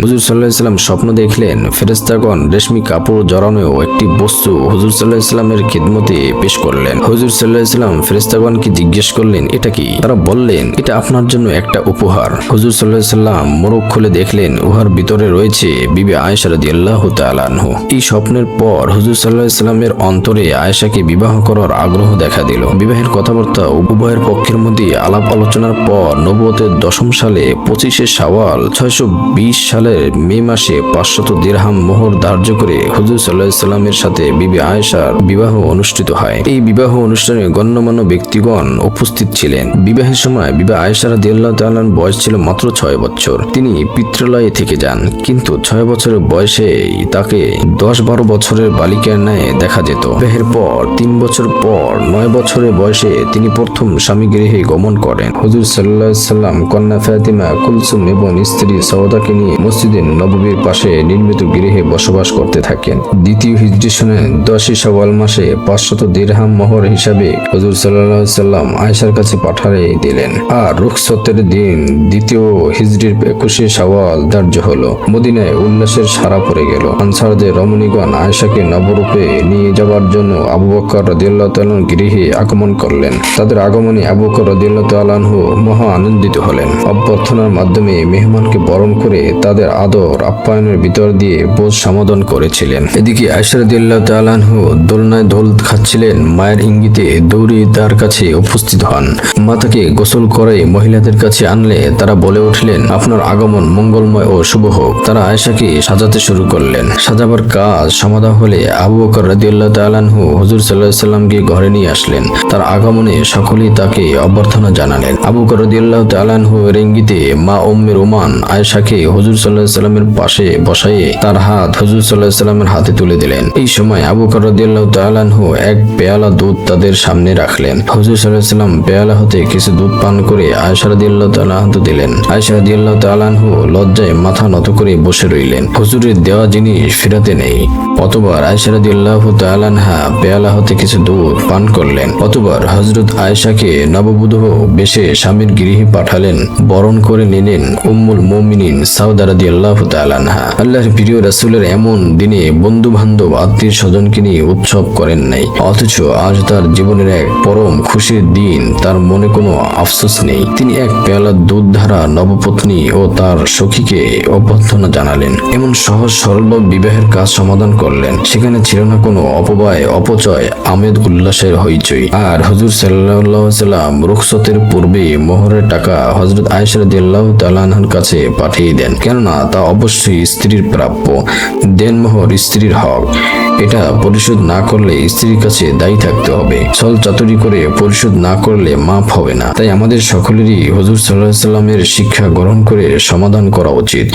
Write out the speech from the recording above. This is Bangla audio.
হুজুর সাল্লাল্লাহু আলাইহি ওয়াসাল্লাম স্বপ্ন দেখলেন ফেরেশতাগণ রেশমি কাপড় জড়ানো একটি বস্তু হুজুর সাল্লাল্লাহু আলাইহি ওয়াসাল্লামের খিদমতে পেশ করলেন। হুজুর সাল্লাল্লাহু আলাইহি ওয়াসাল্লাম ফেরেশতাগণকে জিজ্ঞেস করলেন, এটা কি? তারা বললেন, এটা আপনার জন্য একটা উপহার। হুজুর সাল্লাল্লাহু আলাইহি ওয়াসাল্লাম মোড়ক খুলে দেখলেন উহার ভিতরে রয়েছে বিবি আয়েশা রাদিয়াল্লাহু তাআলা আনহা। এই স্বপ্নের পর হুজুর সাল্লাল্লাহু আলাইহি ওয়াসাল্লামের অন্তরে আয়েশাকে বিবাহ করার আগ্রহ দেখা দিল। বিবাহের কথাবার্তা উভয়ের পক্ষের মধ্যে আলাপ আলোচনার পর নবুয়তের 10ম সালে 25শে শাওয়াল 620 সালের মে মাসে 500 দিরহাম মোহর ধার্য করে হুজুর সাল্লাল্লাহু আলাইহি ওয়াসাল্লামের সাথে বিবি আয়েশার বিবাহ অনুষ্ঠিত হয়। এই বিবাহ অনুষ্ঠানে গণ্যমান্য ব্যক্তিগণ উপস্থিত ছিলেন। বিবাহের সময় বিবি আয়েশা রাদিয়াল্লাহু তাআলার বয়স ছিল মাত্র 6 বছর। তিনি পিতৃলয়ে থেকে যান, কিন্তু 6 বছরের বয়সেই তাকে 10-12 বছরের বালিকার ন্যায় দেখা যেত। বিবাহের পর 3 বছর পর 9 বছরের বয়সে তিনি প্রথম স্বামী গৃহে গমন করেন। হুজুর সাল্লাল্লাহু আলাইহি ওয়াসাল্লাম কন্যা ফাতিমা, কুলসুম এবং স্ত্রী সওদাকে নিয়ে মসজিদে নববীর পাশে নির্মিত গৃহে বসবাস করতে থাকেন। দ্বিতীয় হিজরি সনে 10ই শাওয়াল মাসে 500 দিরহাম মোহর হিসাবে হুজুর সাল্লাল্লাহু আলাইহি ওয়াসাল্লাম আয়েশার কাছে পাঠিয়ে দিলেন। আর রুখসতের দিন দ্বিতীয় হিজরির 21শে শাওয়াল ধার্য হলো। মদিনায় উল্লাসের সারা পড়ে গেল। আনসারদের রমণীগণ আয়েশাকে নবরূপে নিয়ে যাওয়ার জন্য আবু বকর রাদিয়াল্লাহু তাআলা গৃহে আগমন করলেন। তাদের আগমনে আবু বকর রাদিয়াল্লাহু তাআলা মহা আনন্দিত হলেন। অভ্যর্থনার মাধ্যমে মেহমানকে বরণ করে তাদের আদর আপ্যায়নের ভিতর দিয়ে বোঝ সমাধান করেছিলেন। এদিকে আয়েশা রাদিয়াল্লাহু তাআলা দোলনায় দোল খাচ্ছিলেন। মায়ের ইঙ্গিতে দৌড়ে তার কাছে উপস্থিত হন। মা তাকে গোসল করে মহিলাদের কাছে আনলে তারা বলে উঠলেন, আপনার আগমন মঙ্গলময় ও শুভ হোক। তারা আয়েশাকে সাজাতে শুরু করলেন। সাজাবার কাজ সমাধা হলে আবু বকর রাদিয়াল্লাহু তাআলা হুজুর সাল্লাল্লাহু আলাইহি ওয়াসাল্লামকে ঘরে নিয়ে আসলেন। তার আগমনে সকলেই তাকে অভ্যর্থনা জানালেন। আবু বকর রাদিয়াল্লাহু তাআলা এর ইঙ্গিতে মা উম্মে রুমান আয়েশাকে হুজুর সাল্লাল্লাহু আলাইহি ওয়াসাল্লামের পাশে বসায়ে তার হাত হুজুর সাল্লাল্লাহু আলাইহি ওয়াসাল্লামের হাতে তুলে দিলেন। এই সময় আবু বকর রাদিয়াল্লাহু তাআলা এক পেয়ালা দুধ তাদের সামনে রাখলেন। হুজুর সাল্লাল্লাহু আলাইহি ওয়াসাল্লাম পেয়ালা হতে কিছু দুধ পান করে আয়েশা রাদিয়াল্লাহু তাআলা দিলেন। আয়েশা রাদিয়াল্লাহু তাআলা লজ্জায় মাথা নত করে বসে রইলেন। হুজুরের দেওয়া জিনিস ফেরাতে নেই। অতবার আয়েশা রাদিয়াল্লাহু তাআলা পেয়ালা হতে কিছু দুধ পান করলেন। অতবার হযরত আয়েশাকে নববধূ বেশে স্বামীর গৃহে পাঠালেন। বরণ করে নিলেন উম্মুল মুমিনিন সাউদা রাদিয়াল্লাহু তাআলা আনহা। আল্লাহর প্রিয় রাসূলের এমন দিনে বন্ধু বান্ধব আত্মীয় স্বজনকে নিয়ে উৎসব করেন নাই, অথচ আজ তার জীবনের এক পরম খুশির দিন। তার মনে কোনো আফসোস নেই। তিনি এক পেয়ালা দুধ ধারা নবপত্নী ও তার সখীকে অভ্যর্থনা জানালেন। এমন সহজ সরল বিবাহের কাজ সমাধান করলেন। সেখানে ছিল না কোনো অপব্যয় অপচয়, আমেদ উল্লাসের হইচই। আর হুজুর সাল্লাল্লাহু আলাইহি ওয়াসাল্লাম রুখসতের পূর্বে মোহরের টাকা হযরত আয়েশা রাদিয়াল্লাহু তাআলা আনহার কাছে পাঠিয়ে দেন, কেননা তা অবশ্যই স্ত্রীর প্রাপ্য। দেনমোহর স্ত্রীর হক। এটা পরিশোধ না করলে স্ত্রীর কাছে দায়ী থাকতে হবে। ছল চাতুরি করে পরিশোধ না করলে মাফ হবে না। তাই আমাদের সকলেরই হুজুর সাল্লাল্লাহু আলাইহি ওয়াসাল্লামের শিক্ষা গ্রহণ করে সমাধান করা উচিত।